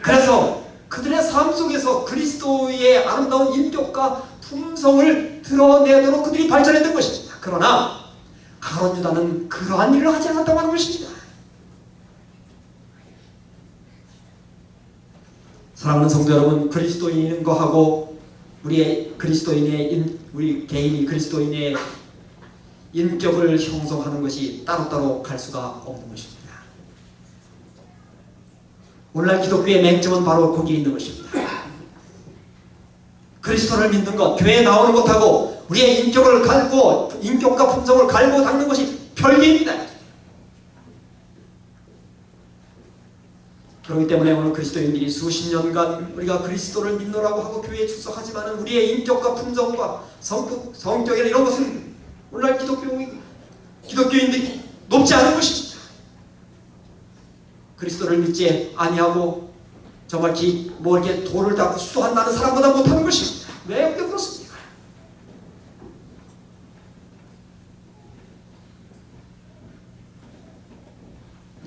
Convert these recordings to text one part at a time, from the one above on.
그래서 그들의 삶 속에서 그리스도의 아름다운 인격과 품성을 드러내도록 그들이 발전했던 것입니다. 그러나 가룟 유다는 그러한 일을 하지 않았다고 하는 것입니다. 사랑하는 성도 여러분, 그리스도인인 거하고 우리 개인이 그리스도인의 인격을 형성하는 것이 따로따로 갈 수가 없는 것입니다. 오늘날 기독교의 맹점은 바로 거기에 있는 것입니다. 그리스도를 믿는 것, 교회에 나오는 것하고 우리의 인격을 갈고, 인격과 품성을 갈고 닦는 것이 별개입니다. 그렇기 때문에 오늘 그리스도인들이 수십 년간 우리가 그리스도를 믿노라고 하고 교회에 출석하지만 우리의 인격과 품성과 성격이나 이런 것은 오늘날 기독교인들이 높지 않은 것입니다. 그리스도를 믿지 아니하고 정말 이렇게 돌을 닦고 수도한다는 사람보다 못하는 것입니다. 왜 그렇습니까?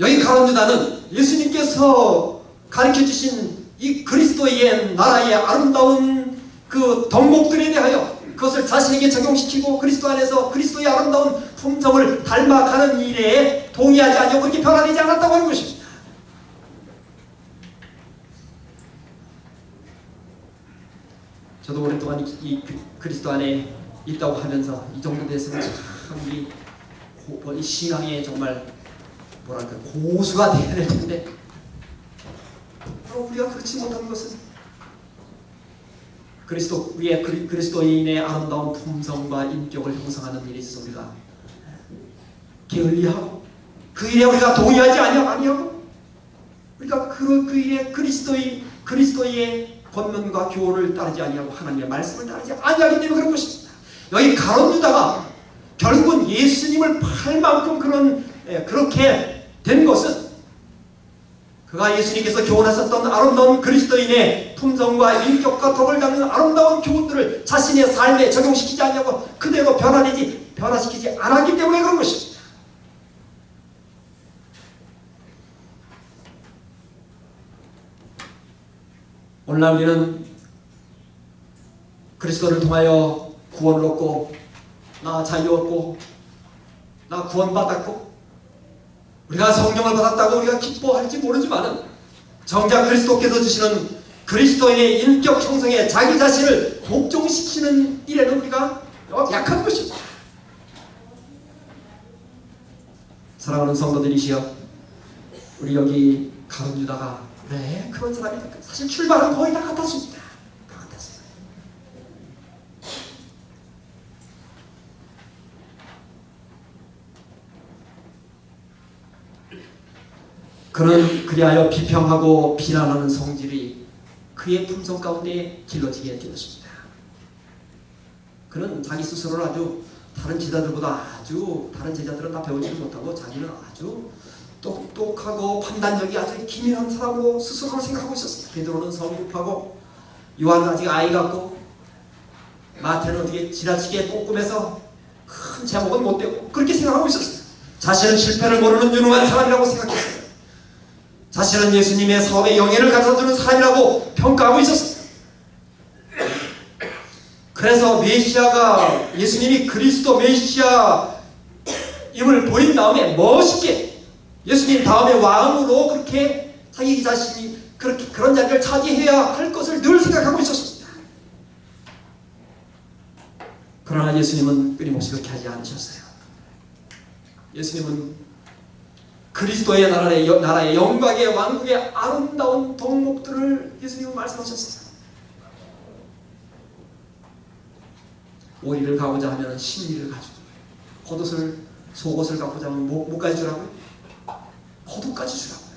여기 가룟 유다는 예수님께서 가르쳐주신 이 그리스도의 나라의 아름다운 그 덕목들에 대하여 그것을 자신에게 적용시키고 그리스도 안에서 그리스도의 아름다운 품성을 닮아가는 일에 동의하지 않고 그렇게 변화되지 않았다고 하는 것입니다. 저도 오랫동안 이 그리스도 안에 있다고 하면서 이 정도 돼서는 참 이 신앙에 정말 뭐랄까 고수가 되어야 될 텐데 우리가 그렇지 못한 것은 우리의 그리스도인의 아름다운 품성과 인격을 형성하는 일에 있어서 우리가 게을리하고 그 일에 우리가 동의하지 아니하고 우리가 그 일에 그리스도의 권면과 교훈을 따르지 아니하고 하나님의 말씀을 따르지 아니하기 때문에 그런 것입니다. 여기 가룟 유다가 결국은 예수님을 팔 만큼 그렇게 된 것은 그가 예수님께서 교훈하셨던 아름다운 그리스도인의 품성과 인격과 덕을 닦는 아름다운 교훈들을 자신의 삶에 적용시키지 않냐고 그대로 변화시키지 않았기 때문에 그런 것입니다. 오늘날 우리는 그리스도를 통하여 구원을 얻고 나 자유 얻고 나 구원받았고 우리가 성령을 받았다고 우리가 기뻐할지 모르지만 정작 그리스도께서 주시는 그리스도인의 인격 형성에 자기 자신을 복종시키는 일에는 우리가 약한 것입니다. 사랑하는 성도들이시여, 우리 여기 가룟 유다가 왜 그런 사람입니까? 사실 출발은 거의 다 같았습니다. 다 같았어요. 그는 그리하여 비평하고 비난하는 성질이 그의 품성 가운데 길러지게 되었습니다. 그는 자기 스스로를 아주 다른 제자들은 다 배우지를 못하고 자기는 아주 똑똑하고 판단력이 아주 기민한 사람으로 스스로를 생각하고 있었습니다. 베드로는 성급하고 요한은 아직 아이 같고 마태는 어떻게 지나치게 꼼꼼해서 큰 제목은 못되고 그렇게 생각하고 있었어요. 자신은 실패를 모르는 유능한 사람이라고 생각했어요. 자신은 예수님의 사업에 영예를 가져주는 사람이라고 평가하고 있었습니다. 그래서 예수님이 그리스도 메시아임을 보인 다음에 멋있게 예수님 다음에 왕으로 그렇게 자기 자신이 그런 자리를 차지해야 할 것을 늘 생각하고 있었습니다. 그러나 예수님은 끊임없이 그렇게 하지 않으셨어요. 예수님은 그리스도의 나라의 영광의 왕국의 아름다운 덕목들을 예수님은 말씀하셨어요. 오이를 가고자 하면 신리를 가지고, 속옷을 갖고자 하면 뭐까지 주라고요? 겉옷까지 주라고요.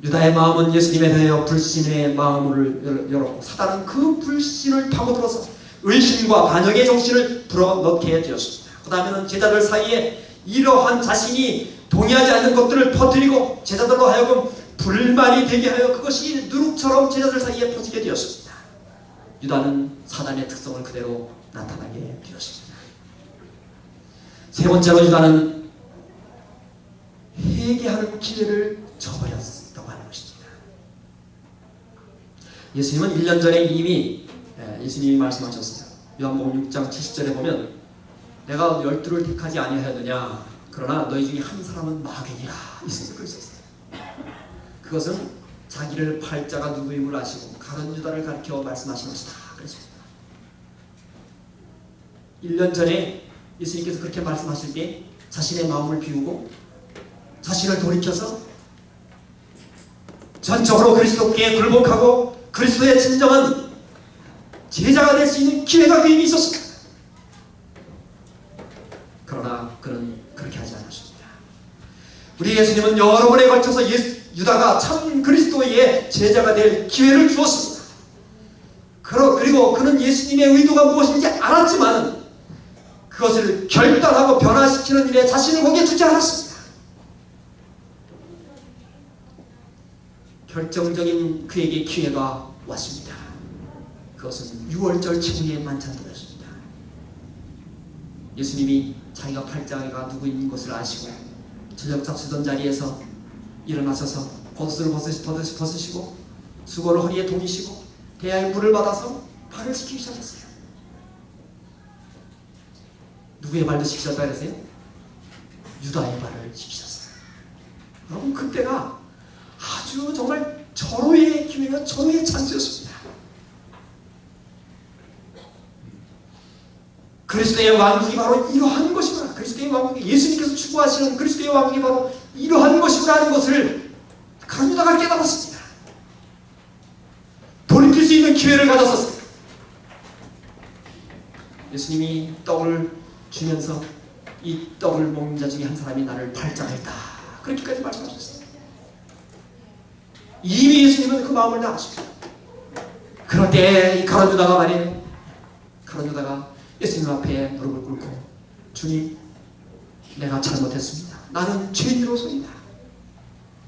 유다의 마음은 예수님에 대하여 불신의 마음을 열었고 사단은 그 불신을 파고들어서 의심과 반역의 정신을 불어넣게 되었습니다. 그 다음에는 제자들 사이에 이러한 자신이 동의하지 않는 것들을 퍼뜨리고 제자들로 하여금 불만이 되게 하여 그것이 누룩처럼 제자들 사이에 퍼지게 되었습니다. 유다는 사단의 특성을 그대로 나타나게 되었습니다. 세 번째로 유다는 회개하는 기회를 저버렸다고 하는 것입니다. 예수님은 1년 전에 이미 예수님이 말씀하셨어요. 요한복음 6장 70절에 보면 내가 12를 택하지 아니하였느냐 그러나 너희 중에 한 사람은 마귀니라 있었어요. 그랬었어요. 그것은 자기를 팔 자가 누구임을 아시고 가룟 유다를 가리켜 말씀하신 것이다. 그랬습니다. 1년 전에 예수님께서 그렇게 말씀하실 때 자신의 마음을 비우고 자신을 돌이켜서 전적으로 그리스도께 굴복하고 그리스도의 진정한 제자가 될 수 있는 기회가 그에게 있었습니다. 그러나 그는 그렇게 하지 않았습니다. 우리 예수님은 여러 번에 걸쳐서 유다가 참 그리스도의 제자가 될 기회를 주었습니다. 그리고 그는 예수님의 의도가 무엇인지 알았지만 그것을 결단하고 변화시키는 일에 자신을 거기에 두지 않았습니다. 결정적인 그에게 기회가 왔습니다. 그것은 6월절 최후의 만찬도였습니다. 예수님이 자기가 팔자가 누구인 것을 아시고 저녁 잡수던 자리에서 일어나셔서 겉옷을 벗으시고 수건을 허리에 동이시고 대야에 물을 받아서 발을 씻기기 시작했어요. 누구의 발도 씻기셨다 그러세요? 유다의 발을 씻기셨어요. 여러분 그때가 아주 정말 절호의 기회가 절호의 찬스였습니다. 그리스도의 왕국이 바로 이러한 것이구나. 그리스도의 왕국이 예수님께서 추구하시는 그리스도의 왕국이 바로 이러한 것이구나 하는 것을 가룟 유다가 깨달았습니다. 돌이킬 수 있는 기회를 가졌었습니다. 예수님이 떡을 주면서 이 떡을 먹는 자 중에 한 사람이 나를 팔자했다. 그렇게까지 말씀하셨어요. 이미 예수님은 그 마음을 다 아십니다. 그럴 때 이 가룟 유다가 말이에요. 가룟 유다가 예수님 앞에 무릎을 꿇고 주님 내가 잘못했습니다. 나는 죄인으로서이다.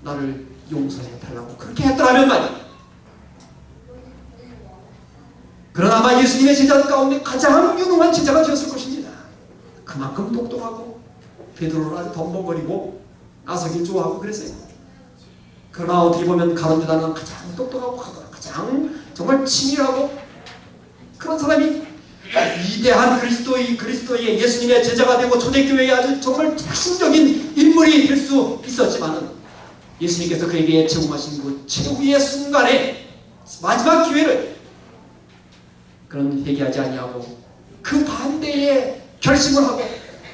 나를 용서해 달라고 그렇게 했더라면 말이에요. 그러나 아마 예수님의 제자 가운데 가장 유능한 제자가 되었을 것입니다. 그만큼 똑똑하고 베드로를 아주 덤벙거리고 나서기 좋아하고 그랬어요. 그러나 어떻게 보면 가룟 유다는 가장 똑똑하고 가장 정말 치밀하고 그런 사람이 위대한 그리스도의 예수님의 제자가 되고 초대교회의 아주 정말 핵심적인 인물이 될 수 있었지만은 예수님께서 그에게 제공하신 그 최후의 순간에 마지막 기회를 그런 회개하지 아니하고 그 반대의 결심을 하고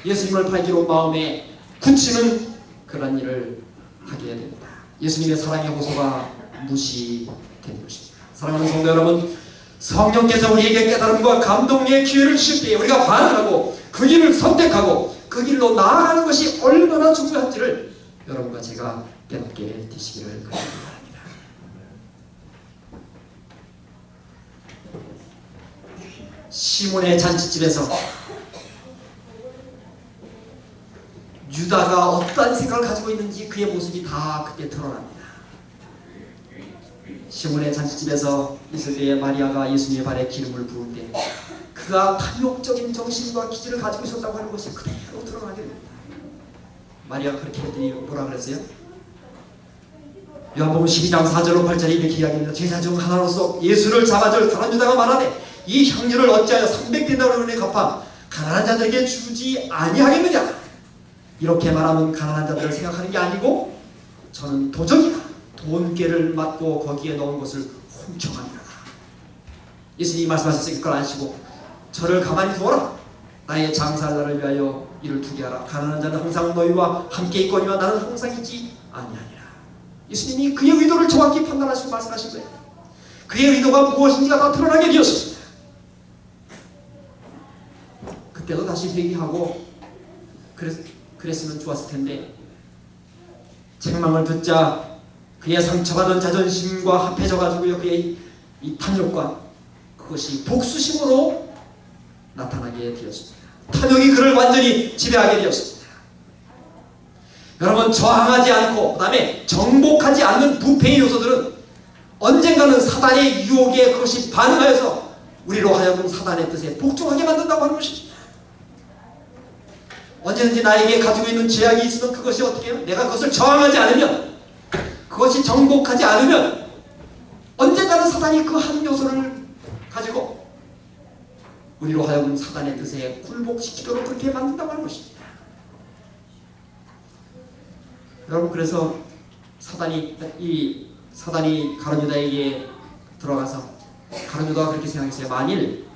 예수님을 팔기로 마음에 굳히는 그런 일을 하게 됩니다. 예수님의 사랑의 호소가 무시된 것입니다. 사랑하는 성도 여러분, 성령께서 우리에게 깨달음과 감동의 기회를 주실 때 우리가 반응하고 그 길을 선택하고 그 길로 나아가는 것이 얼마나 중요한지를 여러분과 제가 깨닫게 되시기를 바랍니다. 시몬의 잔치집에서 유다가 어떠한 생각을 가지고 있는지 그의 모습이 다 그때 드러납니다. 시몬의 잔치집에서 있을 때에 마리아가 예수님의 발에 기름을 부을 때 그가 탐욕적인 정신과 기질을 가지고 있었다고 하는 것이 그대로 드러나게 됩니다. 마리아가 그렇게 했더니 뭐라 그랬어요? 요한복음 12장 4절로 8절에 이렇게 이야기합니다. 제자 중 하나로서 예수를 잡아줄 가룟 유다가 말하되 이 향유를 어찌하여 300데나리온에 갚아 가난한 자들에게 주지 아니하겠느냐? 이렇게 말하면 가난한 자들을 생각하는 게 아니고 저는 도적이다. 돈깨를 맞고 거기에 넣은 것을 훔쳐가니라. 예수님이 말씀하셨으니 그걸 아시고 저를 가만히 두어라. 나의 장사할 날을 위하여 이를 두게 하라. 가난한 자는 항상 너희와 함께 있거니와 나는 항상 있지 아니하니라. 예수님이 그의 의도를 정확히 판단하시고 말씀하신 거예요. 그의 의도가 무엇인지가 다 드러나게 되었습니다. 그때도 다시 회개하고 그랬으면 좋았을 텐데 책망을 듣자 그의 상처받은 자존심과 합해져가지고요 그의 이 탐욕과 그것이 복수심으로 나타나게 되었습니다. 탐욕이 그를 완전히 지배하게 되었습니다. 여러분 저항하지 않고 그 다음에 정복하지 않는 부패의 요소들은 언젠가는 사단의 유혹에 그것이 반응하여서 우리로 하여금 사단의 뜻에 복종하게 만든다고 하는 것입니다. 언제든지 나에게 가지고 있는 죄악이 있으면 그것이 어떻게 해요? 내가 그것을 저항하지 않으면, 그것이 정복하지 않으면 언젠가는 사단이 그 한 요소를 가지고 우리로 하여금 사단의 뜻에 굴복시키도록 그렇게 만든다고 하는 것입니다. 여러분, 그래서 사단이 가룟 유다에게 들어가서 가룟 유다가 그렇게 생각했어요. 만일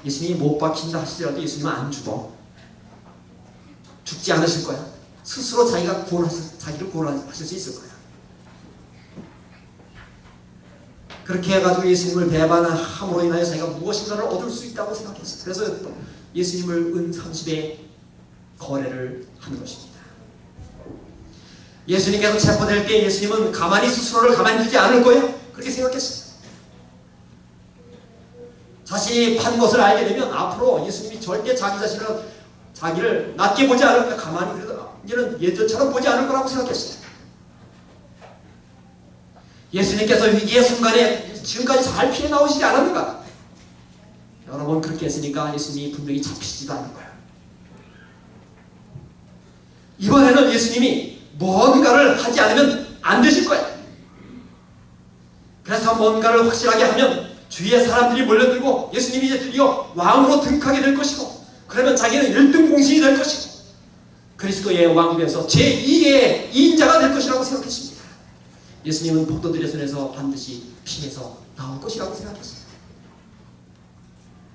예수님이 못 박힌다 하시더라도 예수님은 안 죽지 않으실 거야. 스스로 자기를 구원하실 수 있을 거야. 그렇게 해가지고 예수님을 배반함으로 인하여 자기가 무엇인가를 얻을 수 있다고 생각했어요. 그래서 예수님을 은 30에 거래를 하는 것입니다. 예수님께서 체포될 때 예수님은 스스로를 가만히 두지 않을 거예요. 그렇게 생각했어요. 자신이 판 것을 알게 되면 앞으로 예수님이 절대 자기를 낮게 보지 않을 거야. 가만히 그래도 이제는 예전처럼 보지 않을 거라고 생각했어요. 예수님께서 위기의 순간에 지금까지 잘 피해 나오시지 않았는가? 여러분, 그렇게 했으니까 예수님이 분명히 잡히지도 않는 거예요. 이번에는 예수님이 뭔가를 하지 않으면 안 되실 거예요. 그래서 뭔가를 확실하게 하면 주위의 사람들이 몰려들고 예수님이 이제 드디어 왕으로 등극하게 될 것이고, 그러면 자기는 1등 공신이 될 것이고 그리스도의 왕이 되어서 제2의 2인자가 될 것이라고 생각했습니다. 예수님은 폭도들의 손에서 반드시 피해서 나올 것이라고 생각했어요.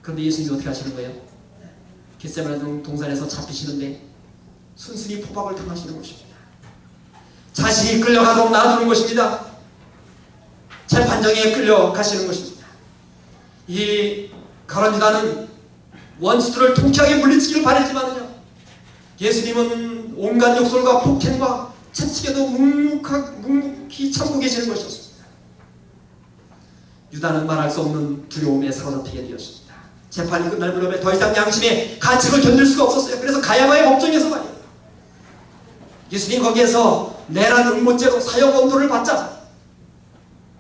그런데 예수님이 어떻게 하시는 거예요? 겟세마네 동산에서 잡히시는데 순순히 포박을 당하시는 것입니다. 자신이 끌려가도록 놔두는 것입니다. 재판정에 끌려가시는 것입니다. 이 가룟 유다는 원수들을 통쾌하게 물리치기를 바랬지만요, 예수님은 온갖 욕설과 폭행과 채찍에도 묵묵히 참고 계시는 것이었습니다. 유다는 말할 수 없는 두려움에 사로잡히게 되었습니다. 재판이 끝날 무렵에 더 이상 양심의 가책을 견딜 수가 없었어요. 그래서 가야바의 법정에서 말이에요, 예수님 거기에서 내란 응모죄로 사형 언도를 받자,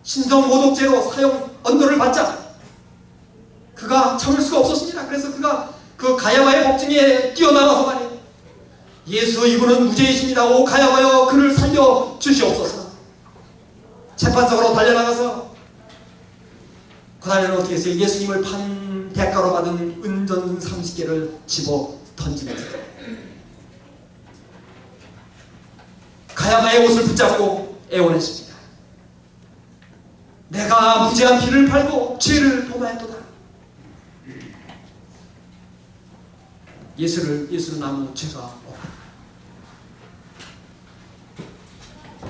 신성 모독죄로 사형 언도를 받자 그가 참을 수가 없었습니다. 그래서 그가 그 가야바의 법정에 뛰어나가서 말이에요, 예수 이분은 무죄이십니다. 오 가야바여, 그를 살려 주시옵소서. 재판석으로 달려나가서 그 다음에는 어떻게 했어요? 예수님을 판 대가로 받은 은전 30개를 집어 던지면서 가야바의 옷을 붙잡고 애원했습니다. 내가 무죄한 피를 팔고 죄를 범하였도다. 예수는 아무 죄가 없다.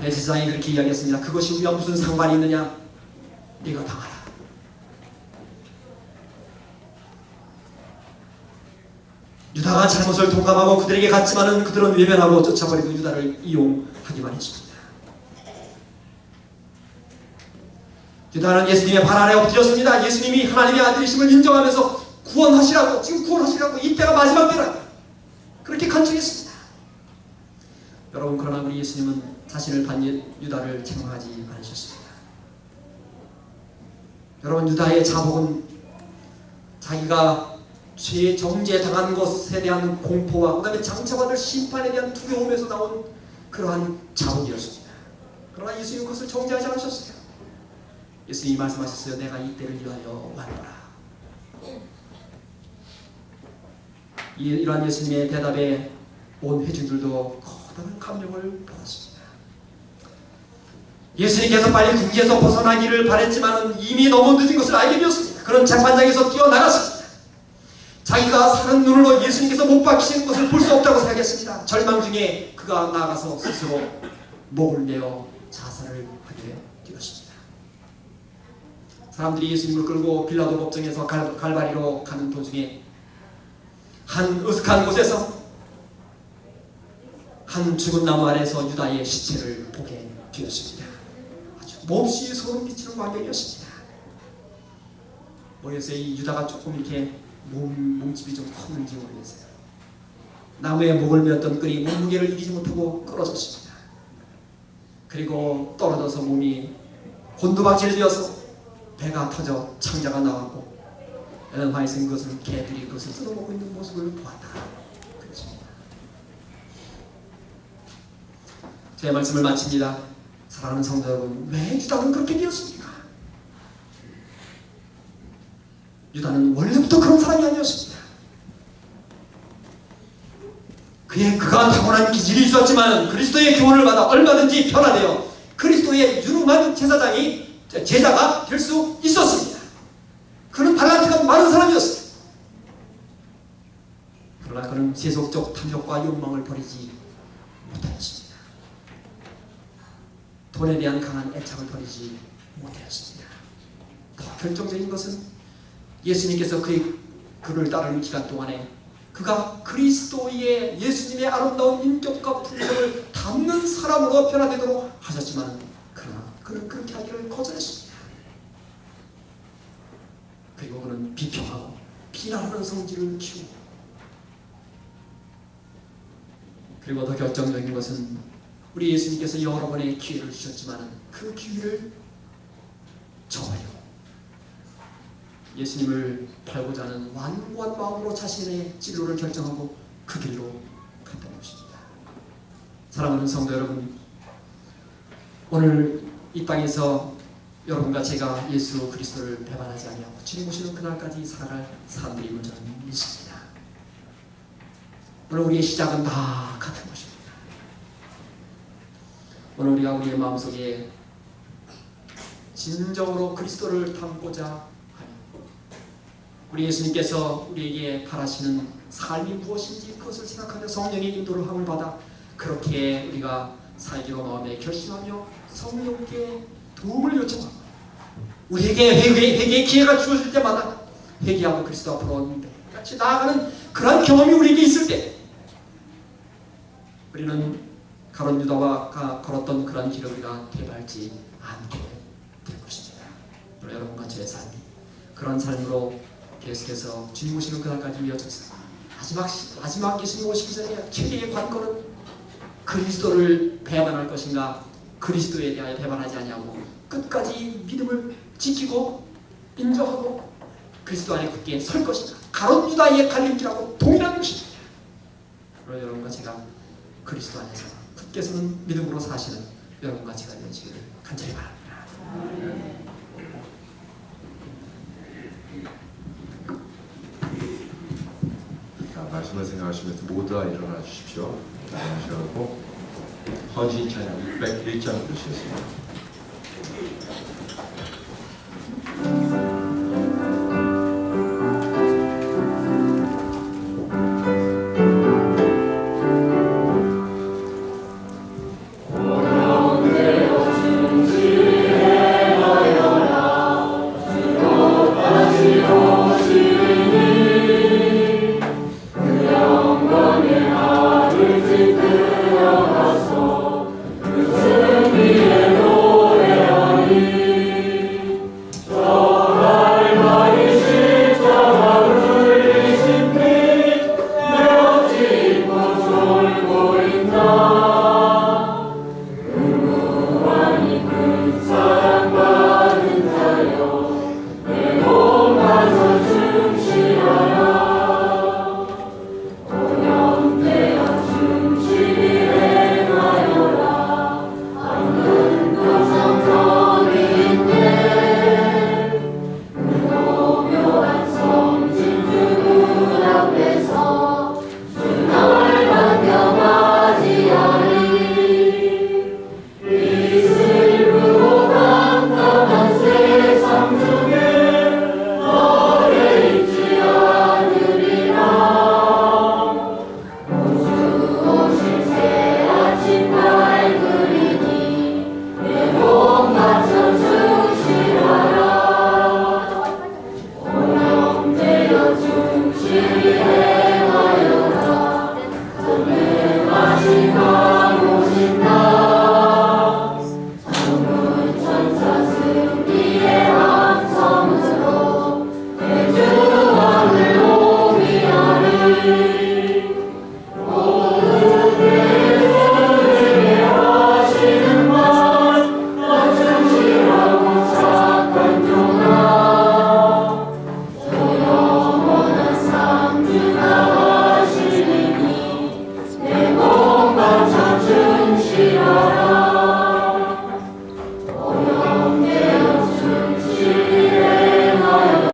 대제사장이 그렇게 이야기했습니다. 그것이 우리와 무슨 상관이 있느냐? 네가 당하라. 유다가 잘못을 동감하고 그들에게 갔지만은 그들은 외면하고 쫓아버리고 유다를 이용하기만 했습니다. 유다는 예수님의 발 아래 엎드렸습니다. 예수님이 하나님의 아들이심을 인정하면서 구원하시라고, 지금 구원하시라고, 이때가 마지막 때라 그렇게 간청했습니다. 여러분, 그러나 우리 예수님은 자신을 판 유다를 책망하지 않으셨습니다. 여러분, 유다의 자복은 자기가 죄 정죄 당한 것에 대한 공포와 그 다음에 장차받을 심판에 대한 두려움에서 나온 그러한 자복이었습니다. 그러나 예수님은 그것을 정죄하지 않으셨어요. 예수님이 말씀하셨어요. 내가 이때를 위하여 왔노라. 이러한 예수님의 대답에 온 회중들도 커다란 감명을 받았습니다. 예수님께서 빨리 궁지에서 벗어나기를 바랬지만 이미 너무 늦은 것을 알게 되었습니다. 그런 재판장에서 뛰어나갔습니다. 자기가 사는 눈으로 예수님께서 못 박히시는 것을 볼 수 없다고 생각했습니다. 절망 중에 그가 나가서 스스로 목을 내어 자살을 하게 되었습니다. 사람들이 예수님을 끌고 빌라도 법정에서 갈바리로 가는 도중에 한 으슥한 곳에서 한 죽은 나무 아래에서 유다의 시체를 보게 되었습니다. 아주 몹시 소름 끼치는 광경이었습니다. 모르겠어요. 이 유다가 조금 이렇게 몸집이 좀 컸는지 모르겠어요. 나무에 목을 메었던 끈이 몸무게를 이기지 못하고 끊어졌습니다. 그리고 떨어져서 몸이 곤두박질 되어서 배가 터져 창자가 나왔고 엘렌 화이트는 그것을 개들이 그것을 뜯어먹고 있는 모습을 보았다. 그렇습니다. 제 말씀을 마칩니다. 사랑하는 성도 여러분, 왜 유다는 그렇게 되었습니까? 유다는 원래부터 그런 사람이 아니었습니다. 그가 타고난 기질이 있었지만 그리스도의 교훈을 받아 얼마든지 변화되어 그리스도의 유능한 제자가 될 수 있었습니다. 그는 달란트가 많은 사람이었습니다. 그러나 그는 세속적 탐욕과 욕망을 버리지 못하였습니다. 돈에 대한 강한 애착을 버리지 못하였습니다. 더 결정적인 것은 예수님께서 그를 따르는 기간 동안에 그가 그리스도의 예수님의 아름다운 인격과 품성을 담는 사람으로 변화되도록 하셨지만 그러나 그는 그렇게 하기를 거절했습니다. 그리고 그는 비평하고 비난하는 성질을 키우고, 그리고 더 결정적인 것은 우리 예수님께서 여러 번의 기회를 주셨지만 그 기회를 저버리고 예수님을 팔고자 하는 완고한 마음으로 자신의 진로를 결정하고 그 길로 갔던 것입니다. 사랑하는 성도 여러분, 오늘 이 땅에서 여러분과 제가 예수 그리스도를 배반하지 아니하고 주님 오시는 그날까지 살아갈 사람들임을 저는 믿습니다. 오늘 우리의 시작은 다 같은 것입니다. 오늘 우리가 우리의 마음속에 진정으로 그리스도를 담고자 하며 우리 예수님께서 우리에게 바라시는 삶이 무엇인지 그것을 생각하며 성령의 인도를 함을 받아 그렇게 우리가 살기로 마음에 결심하며 성령께 도움을 요청하고 우리에게 회개의 기회가 주어질 때마다 회개하고 그리스도 앞으로 같이 나아가는 그런 경험이 우리에게 있을 때 우리는 가룟 유다가 걸었던 그런 길을 우리가 되밟지 않게 될 것입니다. 오늘 여러분과 저의 삶이 그런 삶으로 계속해서 주님 오시는 그날까지 이어져서 마지막 예수님 오시기 전에 최대의 관건은 그리스도를 배반할 것인가 그리스도에 대하여 배반하지 아니하고 끝까지 믿음을 지키고 인정하고 그리스도 안에 굳게 설 것인가, 가룟 유다의 갈림길하고 동일한 것입니다. 그러나 여러분과 제가 그리스도 안에서 굳게 서는 믿음으로 사시는 여러분과 제가 되시기를 간절히 바랍니다. 말씀을 생각하시면서 모두가 일어나 주십시오. 일어나시고 헌신 찬양 601장 드리겠습니다.